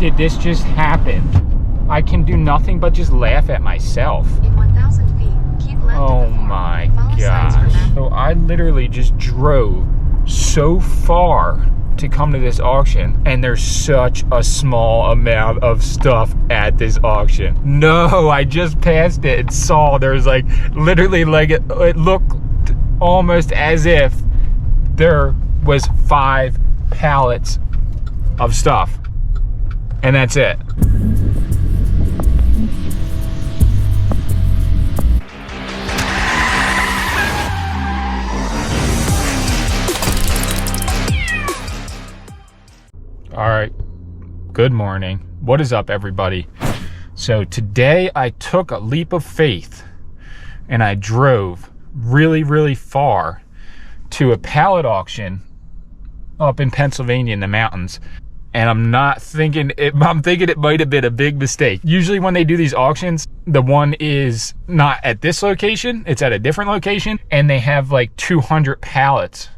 did this just happen? I can do nothing but just laugh at myself. In 1,000 feet, keep left Oh my gosh. So I literally just drove so far to come to this auction, and there's such a small amount of stuff at this auction. No, I just passed it and saw there's like literally like it looked almost as if there was 5 pallets of stuff, and that's it. All right, good morning. What is up, everybody? So today I took a leap of faith and I drove really far to a pallet auction up in Pennsylvania in the mountains. And I'm thinking it might have been a big mistake. Usually when they do these auctions, the one is not at this location, it's at a different location, and they have like 200 pallets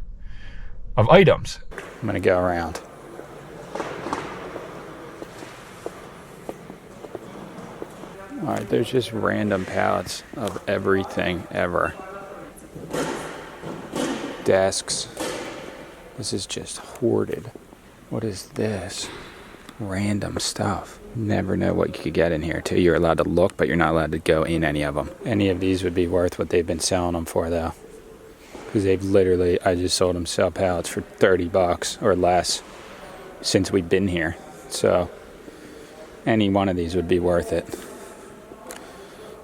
of items. I'm gonna go around. All right, there's just random pallets of everything ever. Desks. This is just hoarded. What is this? Random stuff. Never know what you could get in here too. You're allowed to look, but you're not allowed to go in any of them. Any of these would be worth what they've been selling them for though. Because they've literally, I just sold them sell pallets for 30 bucks or less since we've been here. So any one of these would be worth it.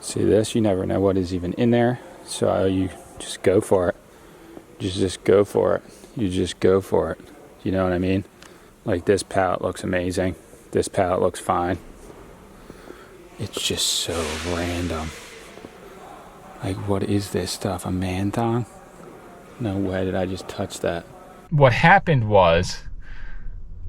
See this? You never know what is even in there. So you just go for it. Just go for it. You just go for it. You know what I mean? Like this pallet looks amazing. This pallet looks fine. It's just so random. Like, what is this stuff? A man thong? No way did I just touch that. What happened was,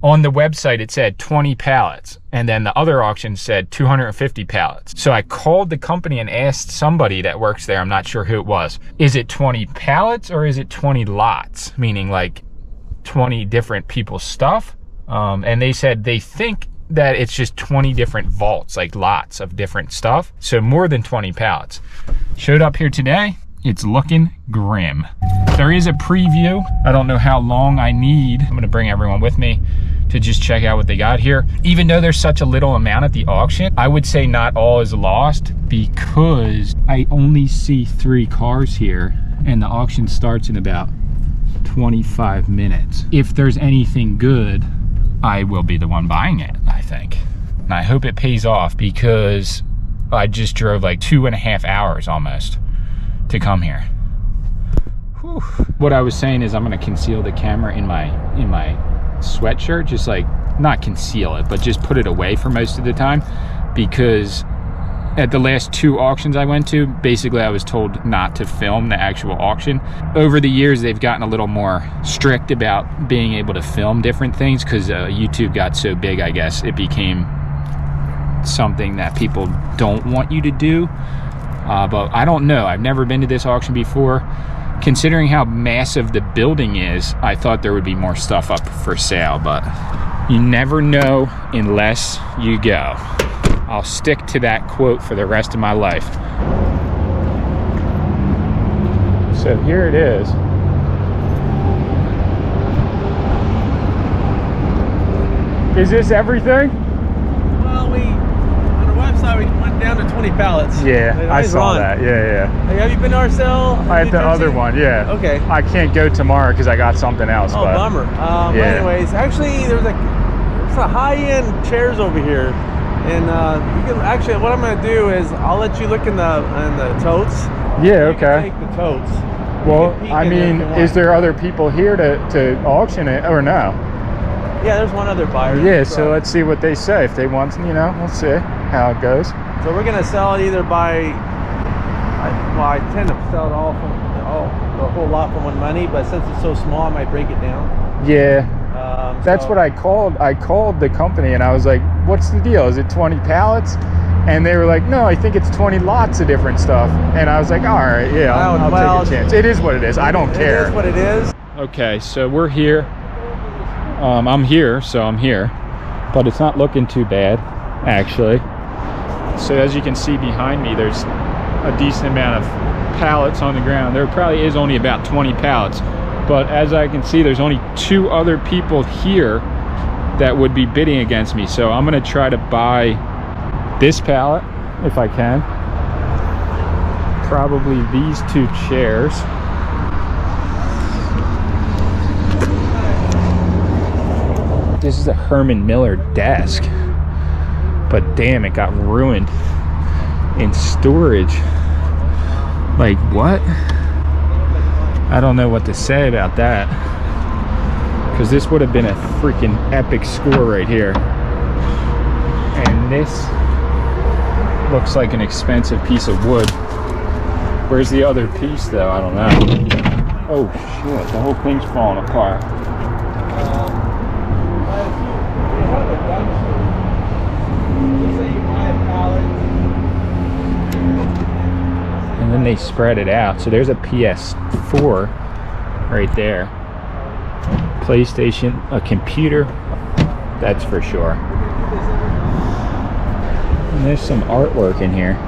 on the website it said 20 pallets, and then the other auction said 250 pallets. So I called the company and asked somebody that works there, I'm not sure who it was, is it 20 pallets or is it 20 lots? Meaning like 20 different people's stuff. And they said they think that it's just 20 different vaults, like lots of different stuff. So more than 20 pallets. Showed up here today. It's looking grim. There is a preview. I don't know how long I need. I'm gonna bring everyone with me to just check out what they got here. Even though there's such a little amount at the auction, I would say not all is lost because I only see 3 cars here and the auction starts in about 25 minutes. If there's anything good, I will be the one buying it, I think. And I hope it pays off because I just drove like 2.5 hours almost to come here. Whew. What I was saying is I'm gonna conceal the camera in my sweatshirt, just like, not conceal it, but just put it away for most of the time, because at the last 2 auctions I went to, basically I was told not to film the actual auction. Over the years, they've gotten a little more strict about being able to film different things because YouTube got so big, I guess, it became something that people don't want you to do. But I don't know. I've never been to this auction before. Considering how massive the building is, I thought there would be more stuff up for sale, but you never know unless you go. I'll stick to that quote for the rest of my life. So here it is. Is this everything? Well, on the website we went down to 20 pallets. Yeah, I saw that. Yeah. Hey, have you been to our sale? At the other one, yeah. Okay. I can't go tomorrow because I got something else. Oh, but, bummer. Yeah. But anyways, actually, there's a high-end chairs over here, and you can actually. What I'm gonna do is I'll let you look in the totes. Yeah. You Okay. can take the totes. Well, I mean, is there other people here to auction it or no? Yeah, there's one other buyer. Yeah, so let's see what they say. If they want, we'll see how it goes. So we're gonna sell it either by. I tend to sell it all the whole lot for one money, but since it's so small, I might break it down. Yeah. That's what I called. I called the company and I was like, "What's the deal? Is it 20 pallets?" And they were like, "No, I think it's 20 lots of different stuff." And I was like, "All right, yeah, I'll take a chance." It is what it is. I don't care. It is what it is. Okay, so we're here. I'm here, so I'm here. but it's not looking too bad, actually. So as you can see behind me, there's a decent amount of pallets on the ground. There probably is only about 20 pallets, but as I can see, there's only 2 other people here that would be bidding against me. So I'm gonna try to buy this pallet if I can. Probably these 2 chairs. This is a Herman Miller desk, but damn, it got ruined in storage. Like, what? I don't know what to say about that, because this would have been a freaking epic score right here. And this looks like an expensive piece of wood. Where's the other piece though? I don't know. Oh shit, the whole thing's falling apart. And then they spread it out. So there's a PS4 right there. PlayStation, a computer, that's for sure. And there's some artwork in here.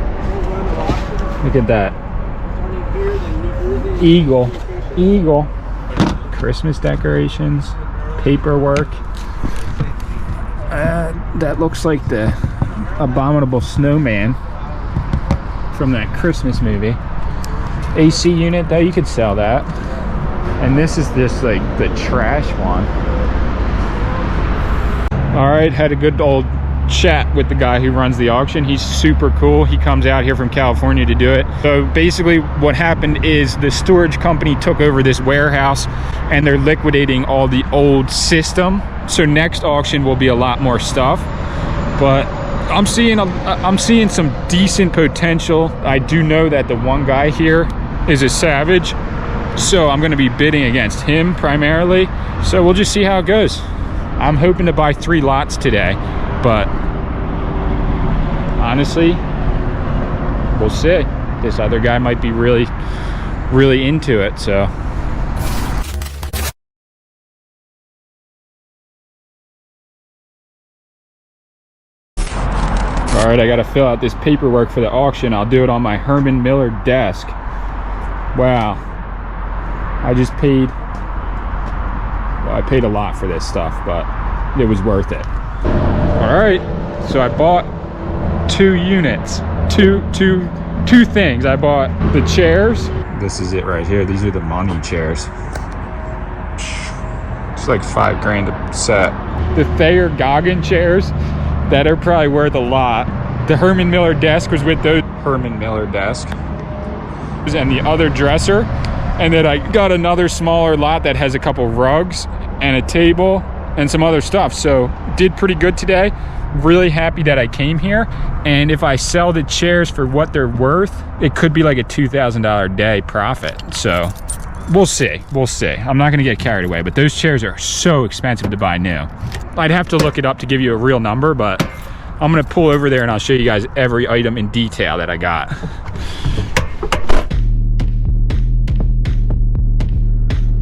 Look at that. Eagle. Christmas decorations, paperwork. That looks like the abominable snowman from that Christmas movie. AC unit though, you could sell that. And this is just like the trash one. All right, had a good old chat with the guy who runs the auction. He's super cool. He comes out here from California to do it. So basically what happened is the storage company took over this warehouse and they're liquidating all the old system. So next auction will be a lot more stuff, but I'm seeing some decent potential. I do know that the one guy here is a savage, so I'm going to be bidding against him primarily. So we'll just see how it goes. I'm hoping to buy 3 lots today, but honestly, we'll see. This other guy might be really into it, so. All right, I gotta fill out this paperwork for the auction. I'll do it on my Herman Miller desk. Wow, I just paid, well, I paid a lot for this stuff, but it was worth it. All right, so I bought 2 units, two things. I bought the chairs. This is it right here. These are the money chairs. It's like $5 grand a set. The Thayer Goggin chairs that are probably worth a lot. The Herman Miller desk was with those Herman Miller desk. And the other dresser. And then I got another smaller lot that has a couple rugs and a table and some other stuff. So did pretty good today. Really happy that I came here. And if I sell the chairs for what they're worth, it could be like a $2,000 a day profit. So we'll see. I'm not gonna get carried away, but those chairs are so expensive to buy new. I'd have to look it up to give you a real number, but I'm gonna pull over there and I'll show you guys every item in detail that I got.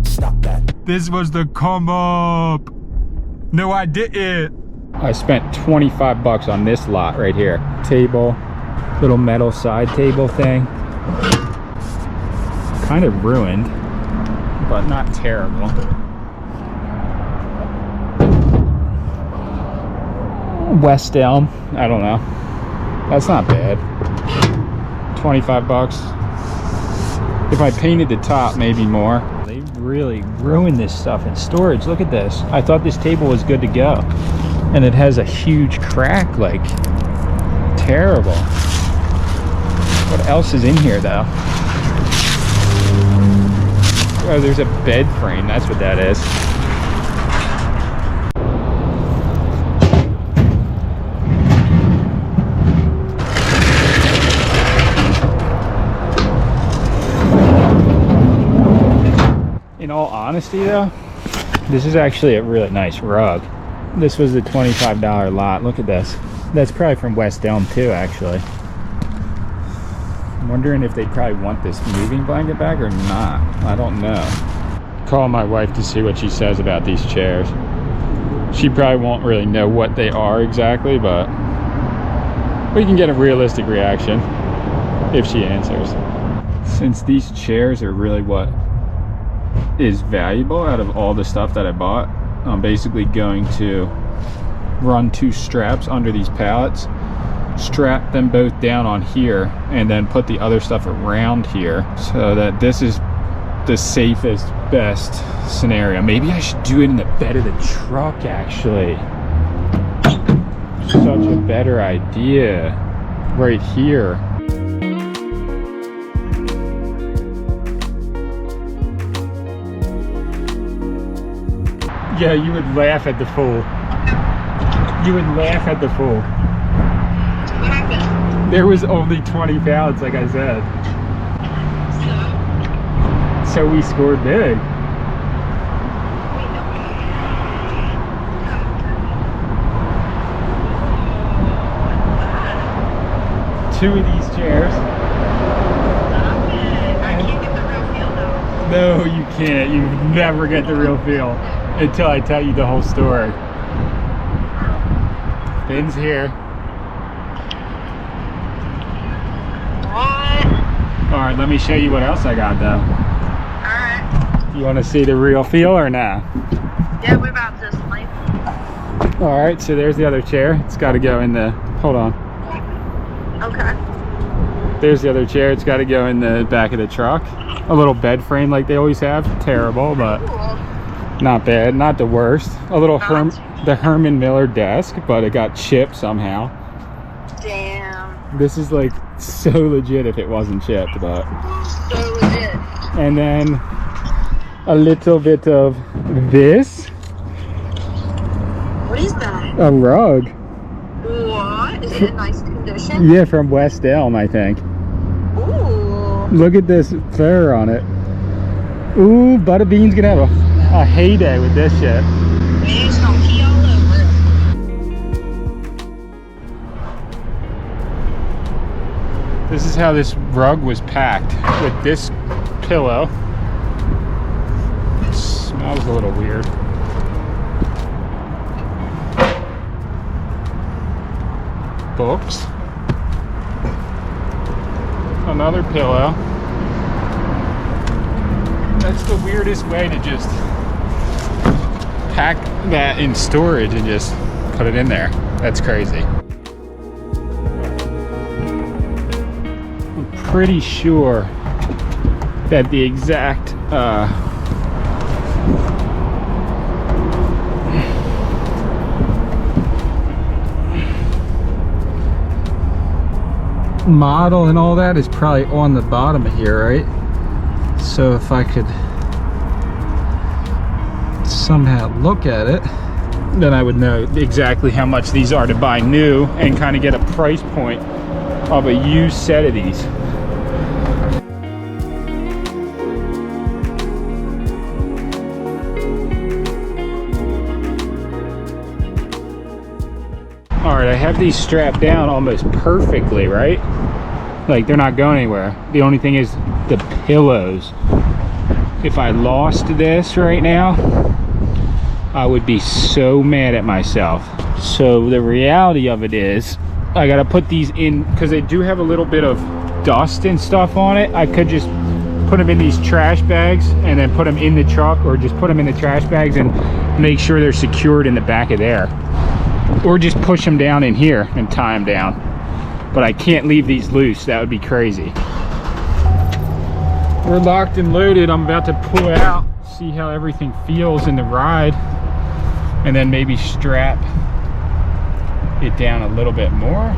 Stop that. This was the come up. No, I didn't. I spent 25 bucks on this lot right here. Table, little metal side table thing. Kind of ruined, but not terrible. West Elm, I don't know. That's not bad. 25 bucks. If I painted the top, maybe more. They really ruined this stuff in storage. Look at this. I thought this table was good to go. And it has a huge crack, like, terrible. What else is in here though? Oh, there's a bed frame, that's what that is. In all honesty though, this is actually a really nice rug. This was the $25 lot. Look at this. That's probably from West Elm too, actually. I'm wondering if they'd probably want this moving blanket back or not. I don't know. Call my wife to see what she says about these chairs. She probably won't really know what they are exactly, but we can get a realistic reaction if she answers. Since these chairs are really what is valuable out of all the stuff that I bought, I'm basically going to run 2 straps under these pallets, strap them both down on here, and then put the other stuff around here, so that this is the safest, best scenario. Maybe I should do it in the bed of the truck, actually. Such a better idea. Right here. Yeah, you would laugh at the fool. You would laugh at the fool. What happened? There was only 20 pounds, like I said. So we scored big. Two of these chairs. I can't get the real feel though. No, you can't. You never get the real feel until I tell you the whole story. Finn's here. What? Alright, let me show you what else I got though. Alright. You want to see the real feel or not? Yeah, we're about to sleep. Alright, so there's the other chair. It's got to go in the... Hold on. Okay. There's the other chair. It's got to go in the back of the truck. A little bed frame like they always have. Terrible, but Cool. not bad. Not the worst. A little Not. the Herman Miller desk, but it got chipped somehow. Damn. This is like so legit if it wasn't chipped, but... So legit. And then a little bit of this. What is that? A rug. What? Is it in nice condition? Yeah, from West Elm, I think. Ooh. Look at this fur on it. Ooh, Butterbean's gonna have a heyday with this shit. Man, it's gonna pee all over it. This is how this rug was packed, with this pillow. It smells a little weird. Books. Another pillow. That's the weirdest way to just pack that in storage and just put it in there. That's crazy. I'm pretty sure that the exact model and all that is probably on the bottom of here, right? So if I could somehow look at it, then I would know exactly how much these are to buy new and kind of get a price point of a used set of these. All right, I have these strapped down almost perfectly, right? Like they're not going anywhere. The only thing is the pillows. If I lost this right now, I would be so mad at myself. So the reality of it is, I gotta put these in, because they do have a little bit of dust and stuff on it. I could just put them in these trash bags and then put them in the truck, or just put them in the trash bags and make sure they're secured in the back of there. Or just push them down in here and tie them down. But I can't leave these loose. That would be crazy. We're locked and loaded. I'm about to pull out, see how everything feels in the ride, and then maybe strap it down a little bit more.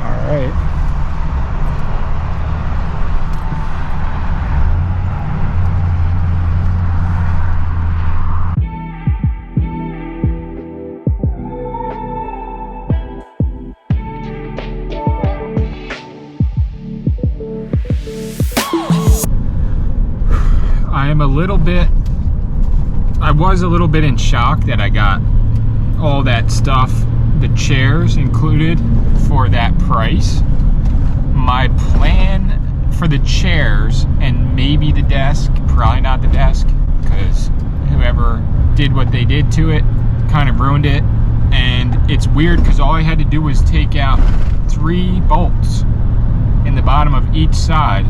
All right. I was a little bit in shock that I got all that stuff, the chairs included, for that price. My plan for the chairs and maybe the desk, probably not the desk, because whoever whoever did what they did to it kind of ruined it. And it's weird because all I had to do was take out 3 bolts in the bottom of each side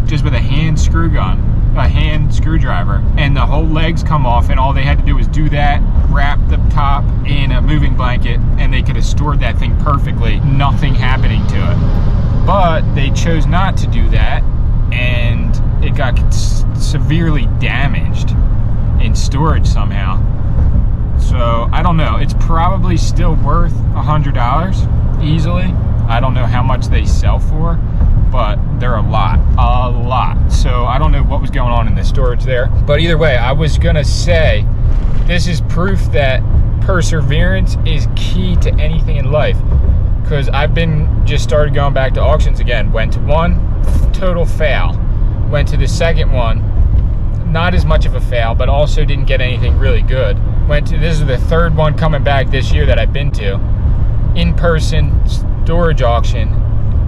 just with a hand screwdriver, and the whole legs come off, and all they had to do was do that, wrap the top in a moving blanket, and they could have stored that thing perfectly, nothing happening to it. But they chose not to do that, and it got severely damaged in storage somehow. So I don't know, it's probably still worth $100 easily. I don't know how much they sell for, but they're a lot. So I don't know what was going on in the storage there. But either way, I was gonna say, this is proof that perseverance is key to anything in life. Because I've just started going back to auctions again. Went to one, total fail. Went to the second one, not as much of a fail, but also didn't get anything really good. This is the third one coming back this year that I've been to. In-person storage auction,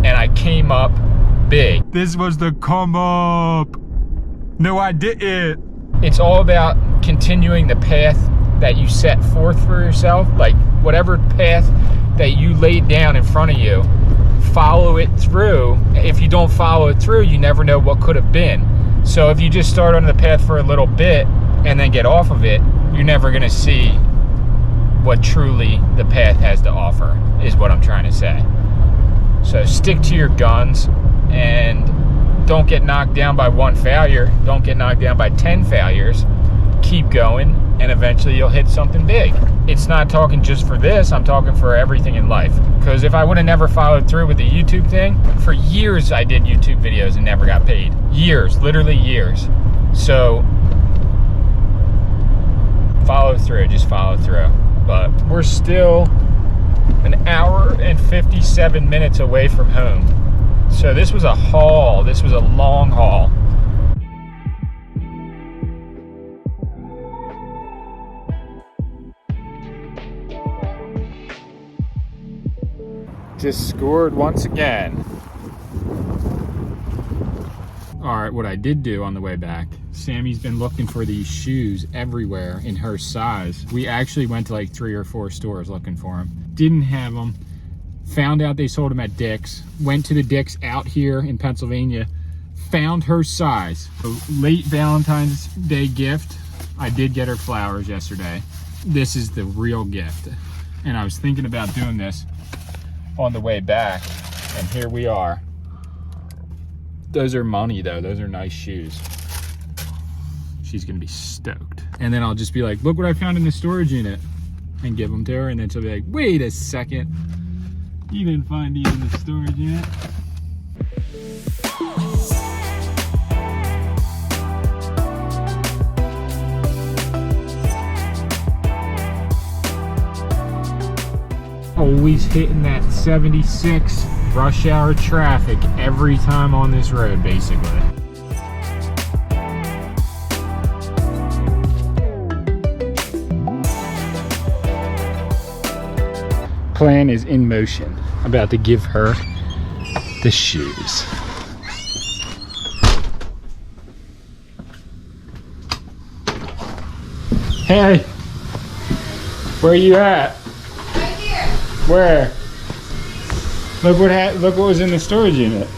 and I came up big. This was the come up. No, I didn't. It's all about continuing the path that you set forth for yourself. Like whatever path that you laid down in front of you, follow it through. If you don't follow it through, you never know what could have been. So if you just start on the path for a little bit and then get off of it, you're never gonna see what truly the path has to offer, is what I'm trying to say. So stick to your guns and don't get knocked down by one failure. Don't get knocked down by 10 failures. Keep going, and eventually you'll hit something big. It's not talking just for this, I'm talking for everything in life. Because if I would have never followed through with the YouTube thing, for years I did YouTube videos and never got paid. Years, literally years. So follow through, just follow through. But we're still an hour and 57 minutes away from home. So this was a haul. This was a long haul. Just scored once again. All right, what I did do on the way back, Sammy's been looking for these shoes everywhere in her size. We actually went to like 3 or 4 stores looking for them. Didn't have them. Found out they sold them at Dick's. Went to the Dick's out here in Pennsylvania. Found her size. A late Valentine's Day gift. I did get her flowers yesterday. This is the real gift. And I was thinking about doing this on the way back. And here we are. Those are money though. Those are nice shoes. She's gonna be stoked. And then I'll just be like, look what I found in the storage unit. And give them to her, and then she'll be like, wait a second. You didn't find these in the storage unit. Always hitting that 76 rush hour traffic every time on this road, basically. Plan is in motion. I'm about to give her the shoes. Hey, where are you at? Right here. Where? Look what was in the storage unit.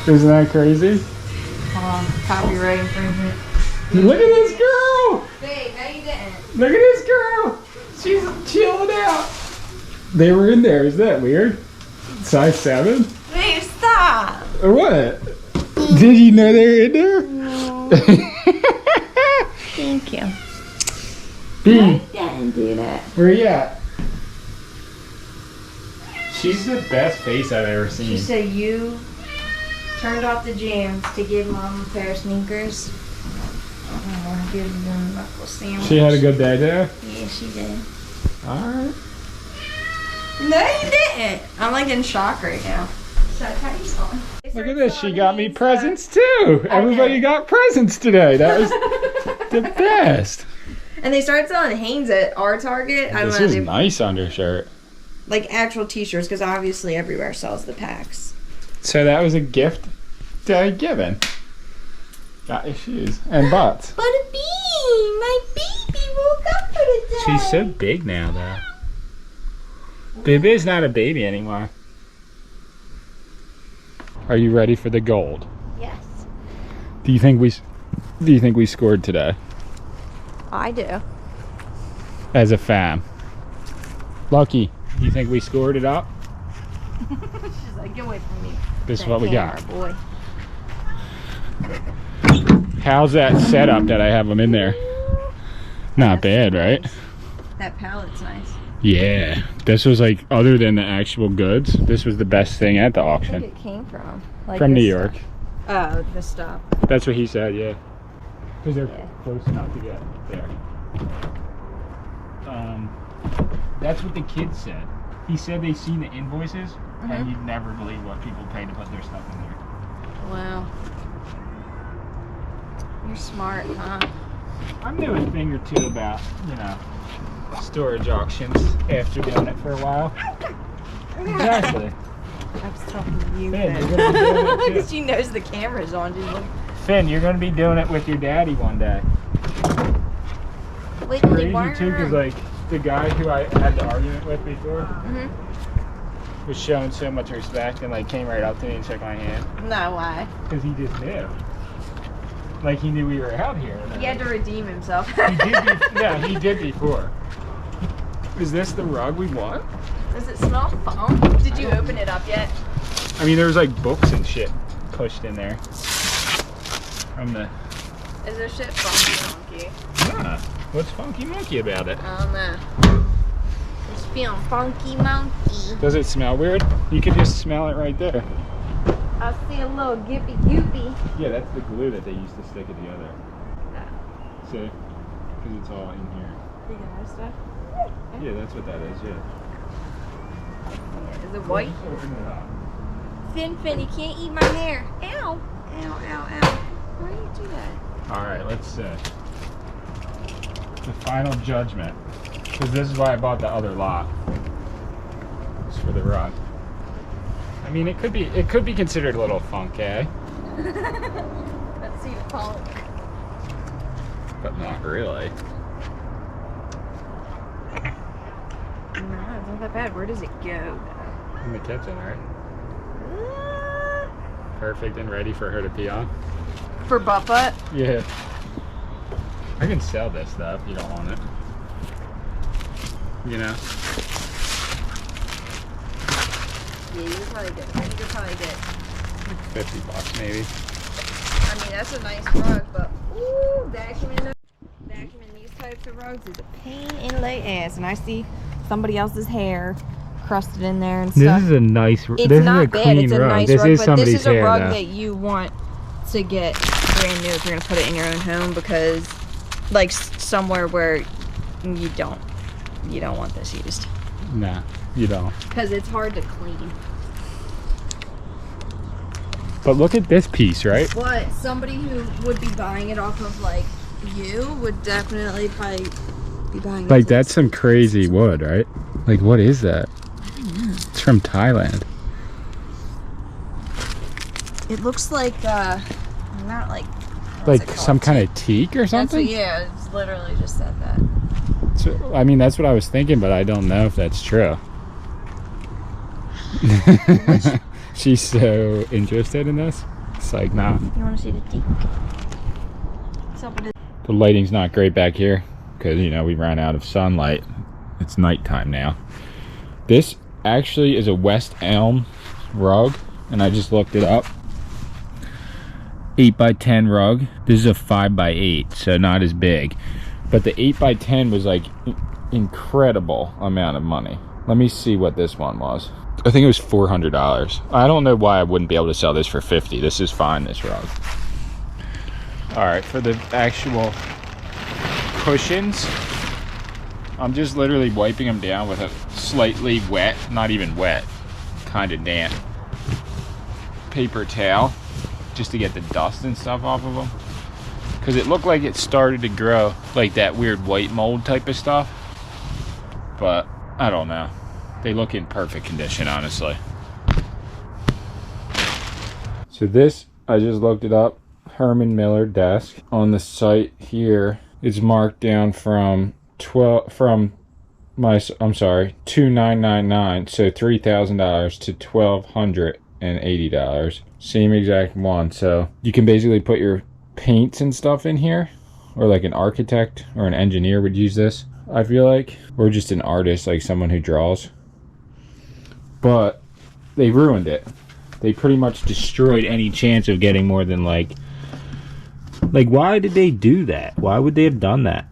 Isn't that crazy? Copyright infringement. Look at this girl! Babe, no you didn't. Look at this girl! She's chilling out. They were in there. Is that weird? Size 7? Babe, stop. Or what? Did you know they were in there? No. Thank you. B, I didn't do that. where you at? She's the best face I've ever seen. She said you turned off the jams to give Mom a pair of sneakers. I want to give them a knuckle sandwich. She had a good day there? Yeah, she did. Alright. No, you didn't. I'm like in shock right now. Should I tell you something? Look at this. She got me presents too. Everybody got presents today. That was the best. And they started selling Hanes at our Target. I don't This know. is nice undershirt. Like actual t-shirts, because obviously everywhere sells the packs. So that was a gift given. Got issues and butts. Butterbean, my baby woke up for the day. She's so big now, though. Baby's not a baby anymore. Are you ready for the gold? Yes, Do you think we scored today I do. as a fam? Lucky, do you think we scored it up? She's like, get away from me. This is That what we camera, got. boy. How's that setup that I have them in there? Not bad, right? That pallet's nice. Yeah, this was like, other than the actual goods, this was the best thing at the Where auction. did it came from? Like From New this York. stuff. Oh, the stop. That's what he said, yeah. Because they're Yeah. close enough to get there. That's what the kid said. He said they seen the invoices, and you'd never believe what people pay to put their stuff in there. Wow. You're smart, huh? I'm doing a thing or two about, storage auctions after doing it for a while. Exactly. I was talking to you. Finn, you're gonna be doing it too. Because she knows the camera's on. She's like, Finn, you're gonna be doing it with your daddy one day. wait, Crazy too, because like the guy who I had the argument with before was showing so much respect and like came right up to me and shook my hand No, why? because he just knew. Like he knew we were out here. He had to redeem himself. He did before. Is this the rug we want? Does it smell funk? Did you open it up yet? I mean, there was like books and shit pushed in there. From the. Is there shit funky? Yeah. What's funky monkey about it? I don't know. It's feeling funky monkey. Does it smell weird? You can just smell it right there. I see a little gippy goopy. Yeah, that's the glue that they used to stick it together. See? Because it's all in here. You got stuff? Yeah, that's what that is, yeah. Is it white? Open it up. Finn, you can't eat my hair. Ow. Ow, ow, ow. Why do you do that? Alright, let's see. The final judgment. Because this is why I bought the other lot. It's for the rug. I mean, it could be considered a little funky, eh? Let's see the funk. But not really. No, it's not that bad. Where does it go? In the kitchen, right? Perfect and ready for her to pee on. For butt? Yeah. I can sell this stuff if you don't want it. You know? Yeah, you could probably get. You could probably get. Like $50 maybe. I mean, that's a nice rug, but ooh, vacuuming these types of rugs is a pain in the ass. And I see somebody else's hair crusted in there and stuff. This is a nice. It's this not is a bad. clean It's a rug. nice This rug, is but somebody's this is a hair, rug though. that you want to get brand new if you're gonna put it in your own home, because, like, somewhere where you don't want this used. Nah, you don't. Because it's hard to clean. But look at this piece, right? But somebody who would be buying it off of, like, you would definitely probably be buying it. Like that's some crazy wood, right? Like what is that? It's from Thailand. It looks like, not like... Like some kind of teak or That's something? what, yeah, it's literally just said that. So, I mean, that's what I was thinking, but I don't know if that's true. She's so interested in this. It's like, nah. You want to see the teak? So, but The lighting's not great back here because, we ran out of sunlight. It's nighttime now. This actually is a West Elm rug, and I just looked it up. 8x10 rug. This is a 5x8, so not as big. But the 8x10 was like incredible amount of money. Let me see what this one was. I think it was $400. I don't know why I wouldn't be able to sell this for $50. This is fine, this rug. All right, for the actual cushions, I'm just literally wiping them down with a slightly wet, not even wet, kind of damp paper towel, just to get the dust and stuff off of them. Because it looked like it started to grow like that weird white mold type of stuff. But I don't know. They look in perfect condition, honestly. So this, I just looked it up. Herman Miller desk. On the site here, it's marked down from $2,999, so $3,000 to $1,280. Same exact one. So you can basically put your paints and stuff in here, or like an architect or an engineer would use this, I feel like, or just an artist, like someone who draws. But they ruined it. They pretty much destroyed any chance of getting more than like why did they do that? Why would they have done that?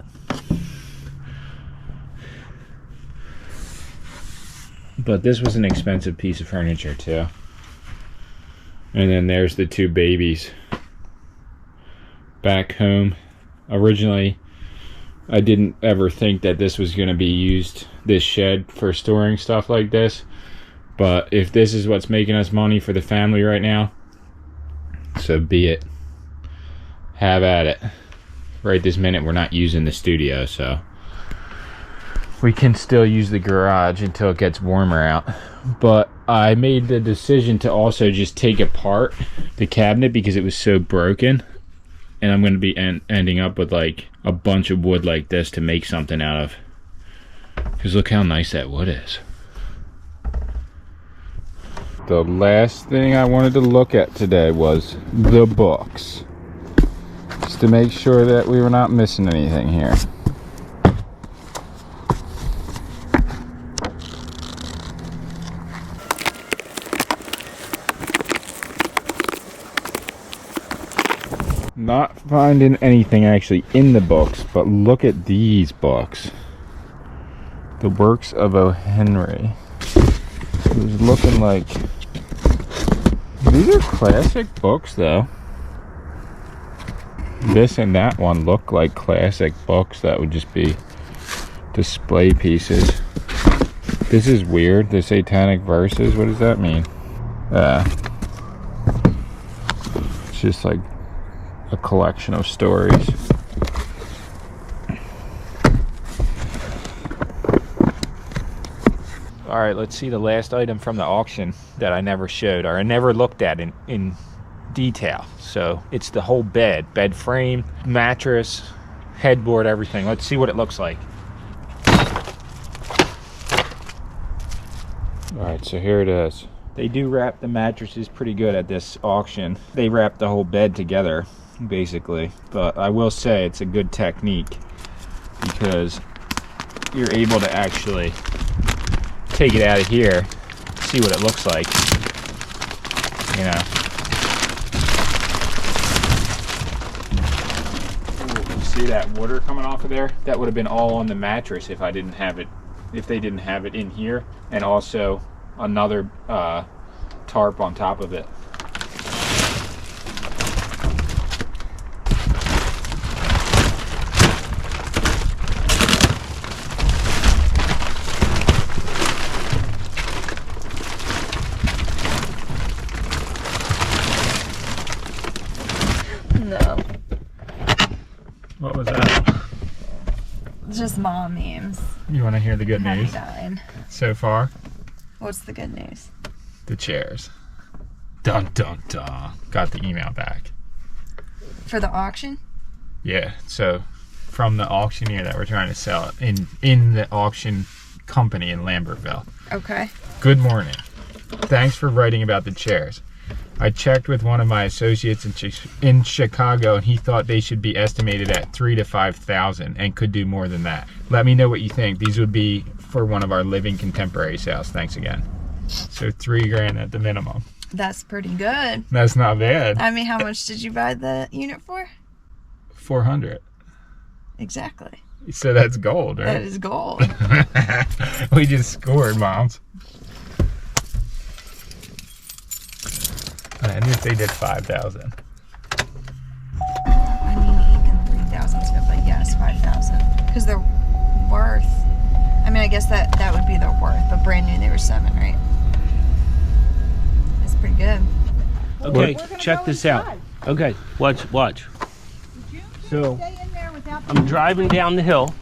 But this was an expensive piece of furniture too. And then there's the two babies back home. Originally, I didn't ever think that this was going to be used, this shed, for storing stuff like this. But if this is what's making us money for the family right now, so be it. Have at it. Right this minute, we're not using the studio, so we can still use the garage until it gets warmer out. But I made the decision to also just take apart the cabinet because it was so broken. And I'm going to be ending up with like a bunch of wood like this to make something out of. Because look how nice that wood is. The last thing I wanted to look at today was the books. Just to make sure that we were not missing anything here. Not finding anything actually in the books, but look at these books. The Works of O. Henry. It was looking like... These are classic books though. This and that one look like classic books that would just be display pieces. This is weird. The Satanic Verses, what does that mean? It's just like a collection of stories. All right, let's see the last item from the auction that I never showed, or I never looked at in detail. So it's the whole bed frame, mattress, headboard, everything. Let's see what it looks like. All right, so here it is. They do wrap the mattresses pretty good at this auction. They wrap the whole bed together, basically. But I will say it's a good technique because you're able to actually take it out of here, see what it looks like, you know. Ooh, see that water coming off of there? That would have been all on the mattress if I didn't have it, if they didn't have it in here, and also another tarp on top of it. What was that? Just mom memes. You want to hear the good Honey news? died. So far? What's the good news? The chairs. Dun dun dun. Got the email back. For the auction? Yeah, so from the auctioneer that we're trying to sell it in the auction company in Lambertville. Okay. Good morning. Thanks for writing about the chairs. I checked with one of my associates in Chicago, and he thought they should be estimated at $3,000 to $5,000 and could do more than that. Let me know what you think. These would be for one of our living contemporary sales. Thanks again. So $3,000 at the minimum. That's pretty good. That's not bad. I mean, how much did you buy the unit for? $400. Exactly. So that's gold, right? That is gold. We just scored, moms. And if they did 5,000. I mean, even 3,000 is good, but yes, 5,000. Because they're worth. I mean, I guess that would be their worth, but brand new they were 7, right? That's pretty good. Okay, check this out. Okay, watch. So, I'm driving down the hill,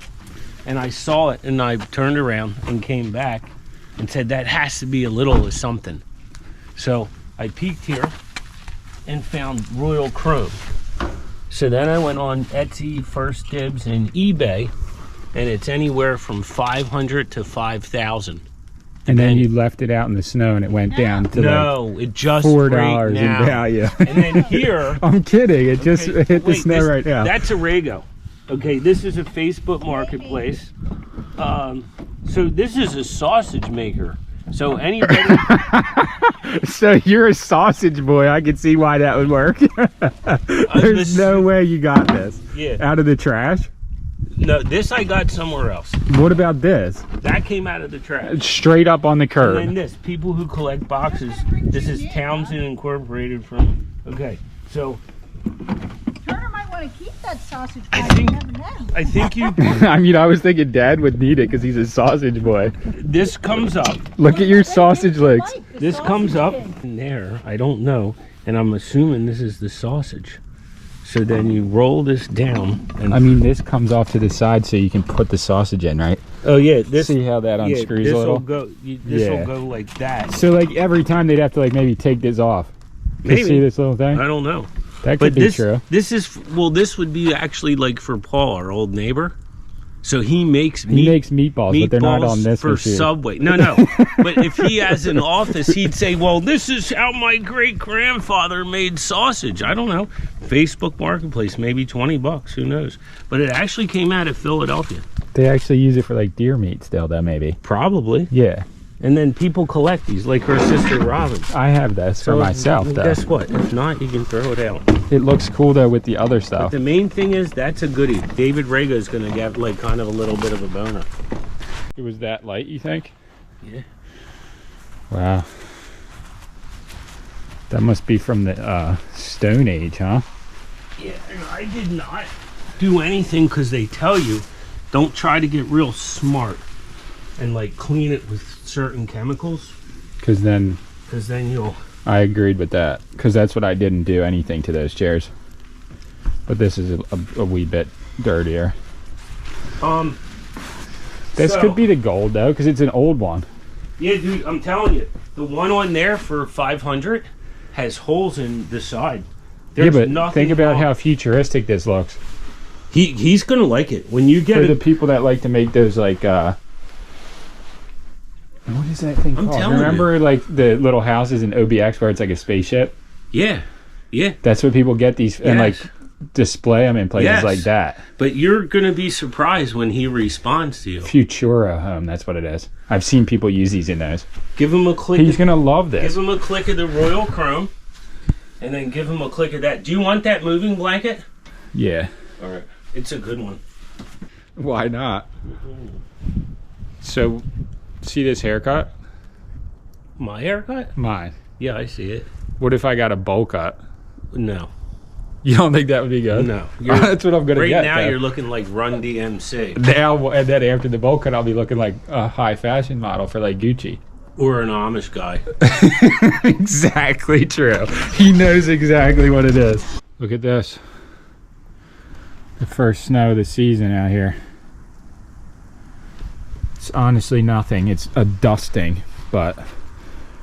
and I saw it, and I turned around and came back and said, that has to be a little of something. So, I peeked here and found royal chrome. So then I went on Etsy, First Dibs, and eBay, and it's anywhere from 500 to 5,000. And then you left it out in the snow and it went down to like it just $4 right in now. value. And then here, I'm kidding. It just okay, hit the wait, snow right now. That's Arago. Okay, this is a Facebook marketplace. So this is a sausage maker. So anybody. So you're a sausage boy. I can see why that would work. There's no way you got this. Yeah. Out of the trash? No, this I got somewhere else. What about this? That came out of the trash. Straight up on the curb. And then this, people who collect boxes. This is Townsend Incorporated from. Okay, so Turner might want to keep that sausage. I bag, think- you never know. I think you. I mean, I was thinking Dad would need it because he's a sausage boy. This comes up. Look at your sausage legs. This comes up in there. I don't know, and I'm assuming this is the sausage. So then you roll this down, and I mean, this comes off to the side so you can put the sausage in, right? oh yeah, this. See how that Yeah, unscrews this a little? will go. This Yeah. will go like that. So like every time they'd have to like maybe take this off. To Maybe. see this little thing? I don't know. That could But be this, true. this is this would be actually like for Paul, our old neighbor. So he makes He makes meatballs, but they're not on this for machine. Subway. No. But if he has an office, he'd say, "Well, this is how my great grandfather made sausage." I don't know. Facebook Marketplace, maybe $20. Who knows? But it actually came out of Philadelphia. They actually use it for like deer meat still, though, maybe. Probably. Yeah. And then people collect these, like her sister Robin. I have this for myself, though. Guess what? If not, you can throw it out. It looks cool, though, with the other stuff. The main thing is that's a goodie. David Rega is going to get like kind of a little bit of a boner. It was that light, you think? Yeah. Wow. That must be from the Stone Age, huh? Yeah, and I did not do anything because they tell you don't try to get real smart and like clean it with certain chemicals Because then because then you'll. I agreed with that. Because that's what I didn't do anything to those chairs. But this is a wee bit dirtier. This So- could be the gold, though, because it's an old one. Yeah, dude, I'm telling you, the one on there for 500 has holes in the side. There's yeah, but nothing think about wrong. how futuristic this looks. He's gonna like it when you get For the it. people that like to make those, like, what is that thing I'm called? telling Remember, like, the little houses in OBX where it's like a spaceship? Yeah, That's what people get these, and, like, Yes. display them in places Yes. like that. but you're gonna be surprised when he responds to you. Futura home, that's what it is. I've seen people use these in those. Give him a click. He's gonna love this. Give him a click of the Royal Chrome, and then give him a click of that. Do you want that moving blanket? Yeah. All right, it's a good one. Why not? So, see this haircut? My haircut? Mine. Yeah, I see it. What if I got a bowl cut? No, You don't think that would be good? no. That's what I'm gonna Right get. now, though. you're looking like Run DMC Now, and then after the bowl cut, I'll be looking like a high fashion model for like Gucci. or an Amish guy. Exactly true. He knows exactly what it is. Look at this. The first snow of the season out here. It's honestly nothing. It's a dusting, but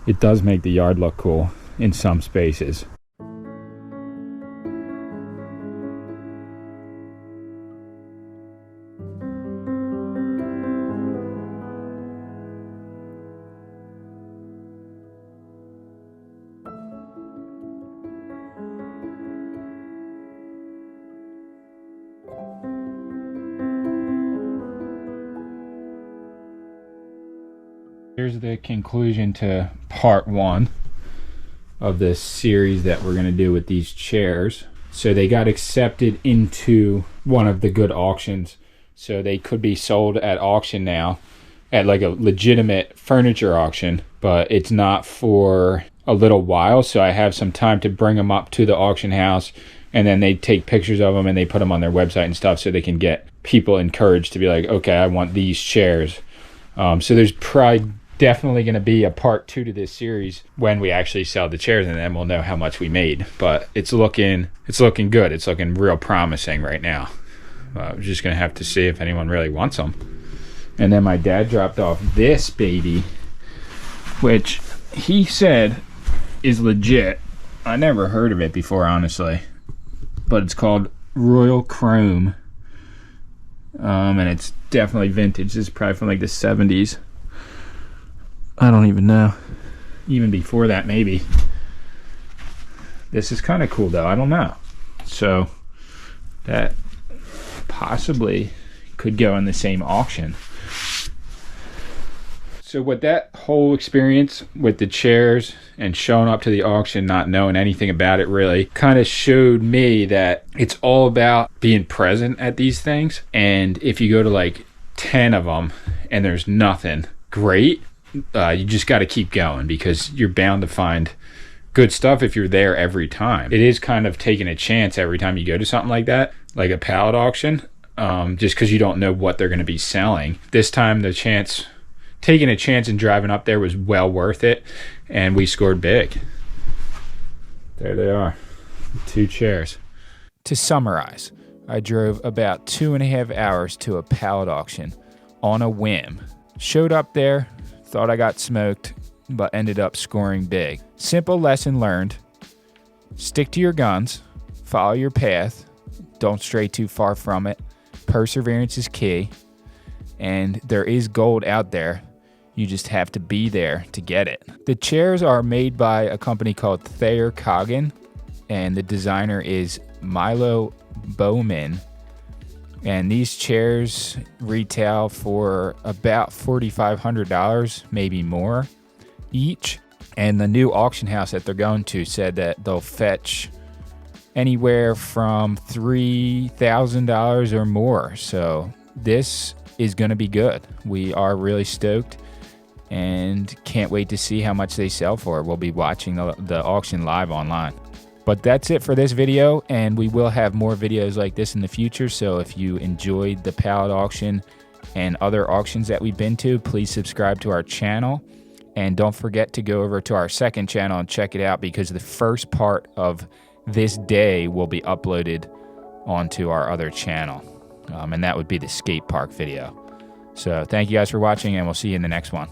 it does make the yard look cool in some spaces. Here's the conclusion to part 1 of this series that we're going to do with these chairs. So they got accepted into one of the good auctions. So they could be sold at auction now, at like a legitimate furniture auction, but it's not for a little while. So I have some time to bring them up to the auction house, and then they take pictures of them and they put them on their website and stuff so they can get people encouraged to be like, okay, I want these chairs. So there's probably definitely going to be a part 2 to this series when we actually sell the chairs, and then we'll know how much we made. But it's looking good. It's looking real promising right now. We're just going to have to see if anyone really wants them. And then my dad dropped off this baby, which he said is legit. I never heard of it before, honestly. But it's called Royal Chrome. And it's definitely vintage. This is probably from like the 70s. I don't even know. Even before that, maybe. This is kind of cool, though. I don't know. So, that possibly could go in the same auction. So what that whole experience with the chairs and showing up to the auction, not knowing anything about it really, kind of showed me that it's all about being present at these things. And if you go to like 10 of them and there's nothing great, you just got to keep going, because you're bound to find good stuff if you're there every time. It is kind of taking a chance every time you go to something like that, like a pallet auction, just because you don't know what they're going to be selling. This time taking a chance and driving up there was well worth it, and we scored big. There they are, 2 chairs. To summarize, I drove about 2.5 hours to a pallet auction on a whim. Showed up there, thought I got smoked, but ended up scoring big. Simple lesson learned: stick to your guns, follow your path, don't stray too far from it. Perseverance is key, and there is gold out there. You just have to be there to get it. The chairs are made by a company called Thayer Coggin, and the designer is Milo Bowman. And these chairs retail for about $4,500, maybe more each. And the new auction house that they're going to said that they'll fetch anywhere from $3,000 or more. So this is going to be good. We are really stoked and can't wait to see how much they sell for. We'll be watching the auction live online. But that's it for this video, and we will have more videos like this in the future. So if you enjoyed the pallet auction and other auctions that we've been to, please subscribe to our channel. And don't forget to go over to our second channel and check it out, because the first part of this day will be uploaded onto our other channel. And that would be the skate park video. So thank you guys for watching, and we'll see you in the next one.